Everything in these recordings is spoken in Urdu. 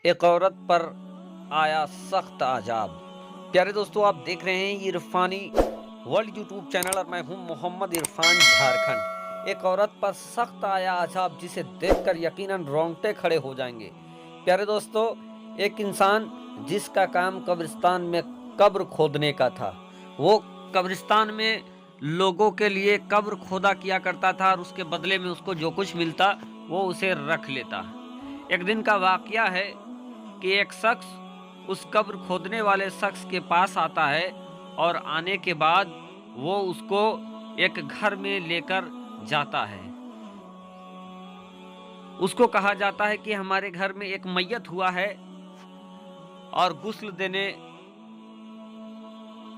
ایک عورت پر آیا سخت عذاب۔ پیارے دوستو، آپ دیکھ رہے ہیں یہ عرفانی ورلڈ یوٹیوب چینل اور میں ہوں محمد عرفان جھارکھنڈ۔ ایک عورت پر سخت آیا عذاب جسے دیکھ کر یقیناً رونگٹے کھڑے ہو جائیں گے۔ پیارے دوستو، ایک انسان جس کا کام قبرستان میں قبر کھودنے کا تھا، وہ قبرستان میں لوگوں کے لیے قبر کھودا کیا کرتا تھا اور اس کے بدلے میں اس کو جو کچھ ملتا وہ اسے رکھ لیتا۔ ایک دن کا واقعہ ہے کہ ایک شخص اس قبر کھودنے والے شخص کے پاس آتا ہے اور آنے کے بعد وہ اس کو ایک گھر میں لے کر جاتا ہے۔ اس کو کہا جاتا ہے کہ ہمارے گھر میں ایک میت ہوا ہے اور غسل دینے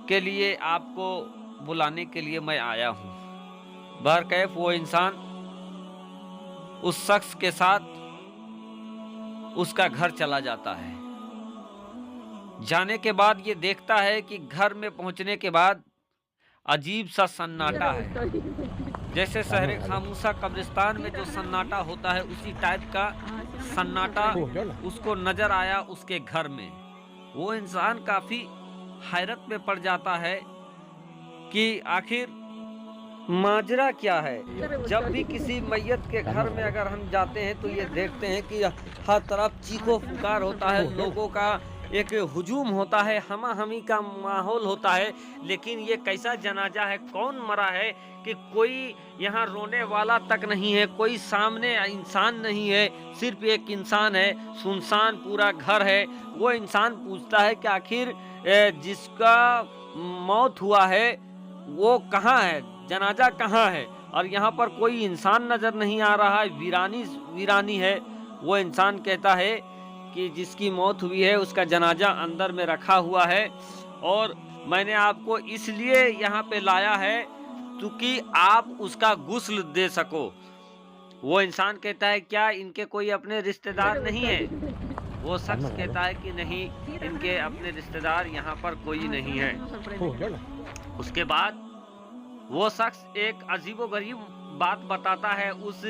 کے لیے آپ کو بلانے کے لیے میں آیا ہوں۔ بہرکیف وہ انسان اس شخص کے ساتھ اس کا گھر چلا جاتا ہے۔ جانے کے بعد یہ دیکھتا ہے کہ گھر میں پہنچنے کے بعد عجیب سا سناٹا ہے، جیسے شہر خاموشہ قبرستان میں جو سناٹا ہوتا ہے اسی ٹائپ کا سناٹا اس کو نظر آیا اس کے گھر میں۔ وہ انسان کافی حیرت میں پڑ جاتا ہے کہ آخر ماجرا کیا ہے۔ جب بھی کسی میت کے گھر میں اگر ہم جاتے ہیں تو یہ دیکھتے ہیں کہ ہر طرف چیخو پکار ہوتا ہے، لوگوں کا ایک ہجوم ہوتا ہے، ہما ہمی کا ماحول ہوتا ہے، لیکن یہ کیسا جنازہ ہے، کون مرا ہے کہ کوئی یہاں رونے والا تک نہیں ہے، کوئی سامنے انسان نہیں ہے، صرف ایک انسان ہے، سنسان پورا گھر ہے۔ وہ انسان پوچھتا ہے کہ آخر جس کا موت ہوا ہے وہ کہاں ہے، جنازہ کہاں ہے، اور یہاں پر کوئی انسان نظر نہیں آ رہا ہے، ویرانی ہے۔ وہ انسان کہتا ہے کہ جس کی موت ہوئی ہے اس کا جنازہ اندر میں رکھا ہوا ہے اور میں نے آپ کو اس لیے یہاں پہ لایا ہے کیونکہ آپ اس کا غسل دے سکو۔ وہ انسان کہتا ہے کیا ان کے کوئی اپنے رشتہ دار نہیں ہے؟ وہ شخص کہتا ہے کہ نہیں، ان کے اپنے رشتہ دار یہاں پر کوئی نہیں ہے۔ اس کے بعد وہ شخص ایک عجیب و غریب بات بتاتا ہے اس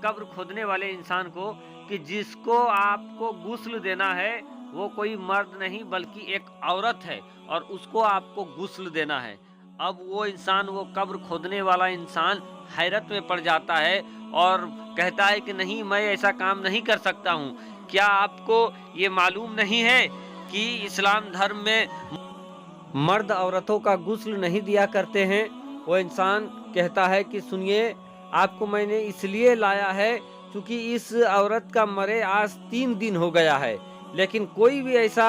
قبر کھودنے والے انسان کو کہ جس کو آپ کو غسل دینا ہے وہ کوئی مرد نہیں بلکہ ایک عورت ہے اور اس کو آپ کو غسل دینا ہے۔ اب وہ انسان، وہ قبر کھودنے والا انسان حیرت میں پڑ جاتا ہے اور کہتا ہے کہ نہیں، میں ایسا کام نہیں کر سکتا ہوں۔ کیا آپ کو یہ معلوم نہیں ہے کہ اسلام دھرم میں مرد عورتوں کا غسل نہیں دیا کرتے ہیں؟ وہ انسان کہتا ہے کہ سنیے، آپ کو میں نے اس لیے لایا ہے کیونکہ اس عورت کا مرے آج 3 دن ہو گیا ہے، لیکن کوئی بھی ایسا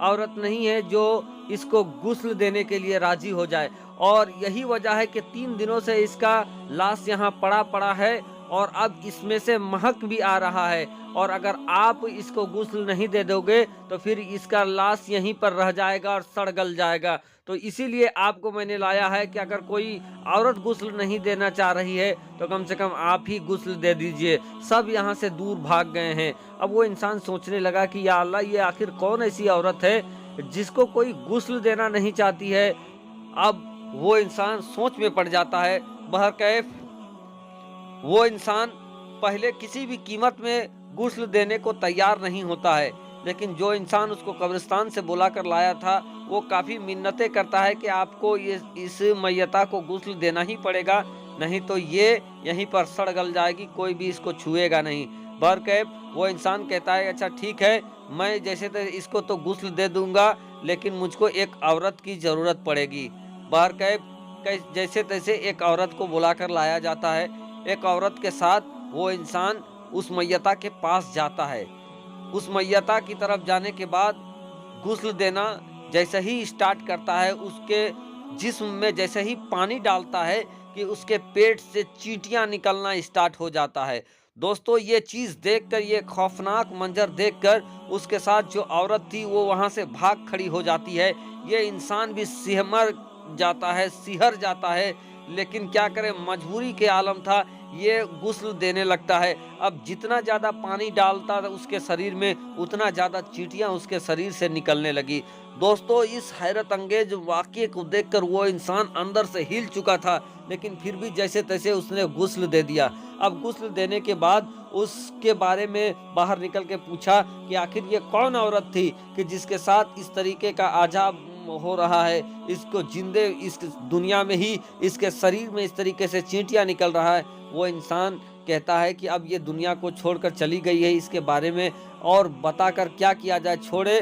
عورت نہیں ہے جو اس کو غسل دینے کے لیے راضی ہو جائے، اور یہی وجہ ہے کہ 3 دنوں سے اس کا لاش یہاں پڑا ہے اور اب اس میں سے مہک بھی آ رہا ہے، اور اگر آپ اس کو غسل نہیں دے دو گے تو پھر اس کا لاش یہیں پر رہ جائے گا اور سڑ گل جائے گا۔ تو اسی لیے آپ کو میں نے لایا ہے کہ اگر کوئی عورت غسل نہیں دینا چاہ رہی ہے تو کم سے کم آپ ہی غسل دے دیجئے۔ سب یہاں سے دور بھاگ گئے ہیں۔ اب وہ انسان سوچنے لگا کہ یا اللہ، یہ آخر کون ایسی عورت ہے جس کو کوئی غسل دینا نہیں چاہتی ہے۔ اب وہ انسان سوچ میں پڑ جاتا ہے۔ بہرکیف وہ انسان پہلے کسی بھی قیمت میں غسل دینے کو تیار نہیں ہوتا ہے، لیکن جو انسان اس کو قبرستان سے بلا کر لایا تھا وہ کافی منتیں کرتا ہے کہ آپ کو اس میتہ کو غسل دینا ہی پڑے گا، نہیں تو یہ یہیں پر سڑ گل جائے گی، کوئی بھی اس کو چھوئے گا نہیں۔ بہرکیف وہ انسان کہتا ہے اچھا ٹھیک ہے، میں جیسے اس کو تو غسل دے دوں گا، لیکن مجھ کو ایک عورت کی ضرورت پڑے گی۔ بہرکیف جیسے تیسے ایک عورت کو بلا کر لایا جاتا ہے۔ ایک عورت کے ساتھ وہ انسان اس میتہ کے پاس جاتا ہے۔ اس میتہ کی طرف جانے کے بعد غسل دینا جیسے ہی اسٹارٹ کرتا ہے، اس کے جسم میں جیسے ہی پانی ڈالتا ہے کہ اس کے پیٹ سے چیٹیاں نکلنا اسٹارٹ ہو جاتا ہے۔ دوستو، یہ چیز دیکھ کر، یہ خوفناک منظر دیکھ کر اس کے ساتھ جو عورت تھی وہ وہاں سے بھاگ کھڑی ہو جاتی ہے۔ یہ انسان بھی سہر جاتا ہے، لیکن کیا کرے، مجبوری کے عالم تھا۔ یہ غسل دینے لگتا ہے۔ اب جتنا زیادہ پانی ڈالتا تھا اس کے شریر میں، اتنا زیادہ چیٹیاں اس کے شریر سے نکلنے لگی۔ دوستو اس حیرت انگیز واقعے کو دیکھ کر وہ انسان اندر سے ہل چکا تھا، لیکن پھر بھی جیسے تیسے اس نے غسل دے دیا۔ اب غسل دینے کے بعد اس کے بارے میں باہر نکل کے پوچھا کہ آخر یہ کون عورت تھی کہ جس کے ساتھ اس طریقے کا عذاب ہو رہا ہے، اس کو زندے اس دنیا میں ہی اس کے شریر میں اس طریقے سے چینٹیاں نکل رہا ہے۔ وہ انسان کہتا ہے کہ اب یہ دنیا کو چھوڑ کر چلی گئی ہے، اس کے بارے میں اور بتا کر کیا کیا جائے، چھوڑے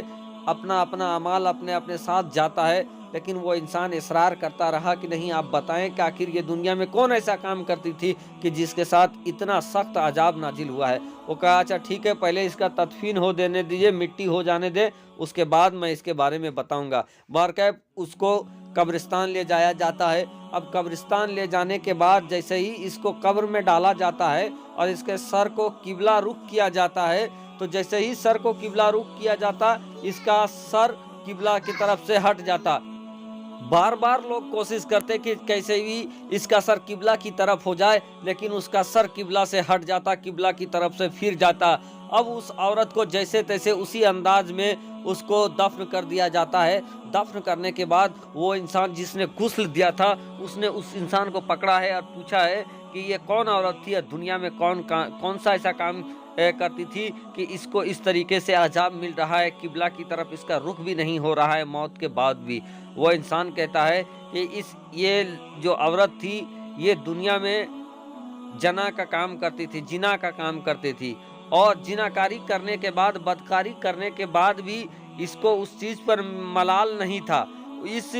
اپنا اپنا اعمال اپنے اپنے ساتھ جاتا ہے۔ لیکن وہ انسان اصرار کرتا رہا کہ نہیں آپ بتائیں کہ آخر یہ دنیا میں کون ایسا کام کرتی تھی کہ جس کے ساتھ اتنا سخت عذاب نازل ہوا ہے۔ وہ کہا اچھا ٹھیک ہے، پہلے اس کا تدفین ہو دینے دیجیے، مٹی ہو جانے دے، اس کے بعد میں اس کے بارے میں بتاؤں گا۔ بہرکیف اس کو قبرستان لے جایا جاتا ہے۔ اب قبرستان لے جانے کے بعد جیسے ہی اس کو قبر میں ڈالا جاتا ہے اور اس کے سر کو قبلہ رخ کیا جاتا ہے، تو جیسے ہی سر کو قبلہ رخ کیا جاتا اس کا سر قبلہ کی طرف سے ہٹ جاتا۔ بار بار لوگ کوشش کرتے کہ کیسے بھی اس کا سر قبلہ کی طرف ہو جائے، لیکن اس کا سر قبلہ سے ہٹ جاتا، قبلہ کی طرف سے پھر جاتا۔ اب اس عورت کو جیسے تیسے اسی انداز میں اس کو دفن کر دیا جاتا ہے۔ دفن کرنے کے بعد وہ انسان جس نے غسل دیا تھا اس نے اس انسان کو پکڑا ہے اور پوچھا ہے کہ یہ کون عورت تھی، دنیا میں کون سا ایسا کام کرتی تھی کہ اس کو اس طریقے سے عذاب مل رہا ہے، قبلہ کی طرف اس کا رخ بھی نہیں ہو رہا ہے موت کے بعد بھی۔ وہ انسان کہتا ہے کہ یہ جو عورت تھی یہ دنیا میں جنا کا کام کرتی تھی، جنا کا کام کرتی تھی، اور جناکاری کرنے کے بعد، بدکاری کرنے کے بعد بھی اس کو اس چیز پر ملال نہیں تھا، اس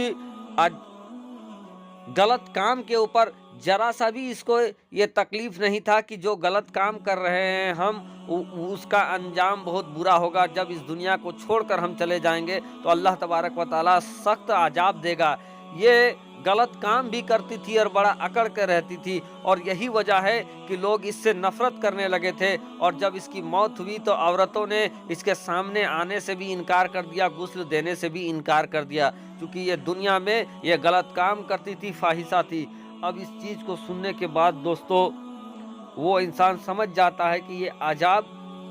غلط کام کے اوپر ذرا سا بھی اس کو یہ تکلیف نہیں تھا کہ جو غلط کام کر رہے ہیں ہم، اس کا انجام بہت برا ہوگا۔ جب اس دنیا کو چھوڑ کر ہم چلے جائیں گے تو اللہ تبارک و تعالیٰ سخت عذاب دے گا۔ یہ غلط کام بھی کرتی تھی اور بڑا اکڑ کے رہتی تھی، اور یہی وجہ ہے کہ لوگ اس سے نفرت کرنے لگے تھے۔ اور جب اس کی موت ہوئی تو عورتوں نے اس کے سامنے آنے سے بھی انکار کر دیا، غسل دینے سے بھی انکار کر دیا، کیونکہ یہ دنیا میں یہ غلط کام کرتی تھی، فاحشہ تھی۔ اب اس چیز کو سننے کے بعد دوستو وہ انسان سمجھ جاتا ہے کہ یہ عذاب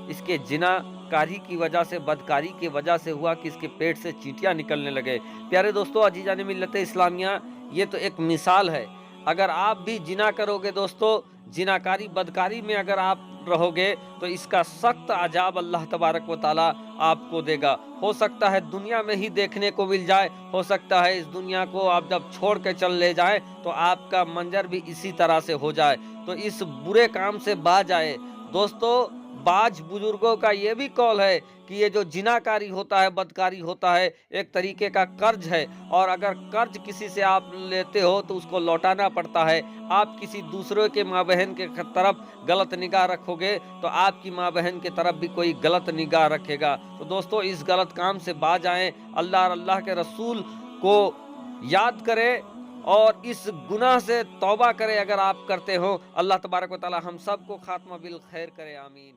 اس کے جنا کاری کی وجہ سے، بدکاری کی وجہ سے ہوا کہ اس کے پیٹ سے چینٹیاں نکلنے لگے۔ پیارے دوستو، عزیزان ملت اسلامیہ، یہ تو ایک مثال ہے۔ اگر آپ بھی جنا کرو گے دوستو، جناکاری بدکاری میں اگر آپ رہو گے تو اس کا سخت عذاب اللہ تبارک و تعالیٰ آپ کو دے گا۔ ہو سکتا ہے دنیا میں ہی دیکھنے کو مل جائے، ہو سکتا ہے اس دنیا کو آپ جب چھوڑ کے چل لے جائیں تو آپ کا منظر بھی اسی طرح سے ہو جائے، تو اس برے کام سے باز آئے۔ دوستو بعض بزرگوں کا یہ بھی قول ہے کہ یہ جو جناکاری ہوتا ہے، بدکاری ہوتا ہے، ایک طریقے کا قرض ہے، اور اگر قرض کسی سے آپ لیتے ہو تو اس کو لوٹانا پڑتا ہے۔ آپ کسی دوسرے کے ماں بہن کے طرف غلط نگاہ رکھو گے تو آپ کی ماں بہن کی طرف بھی کوئی غلط نگاہ رکھے گا۔ تو دوستو اس غلط کام سے باز آئیں، اللہ اور اللہ کے رسول کو یاد کرے اور اس گناہ سے توبہ کرے۔ اگر آپ کرتے ہو، اللہ تبارک و تعالی ہم سب کو خاتمہ بالخیر کرے، آمین۔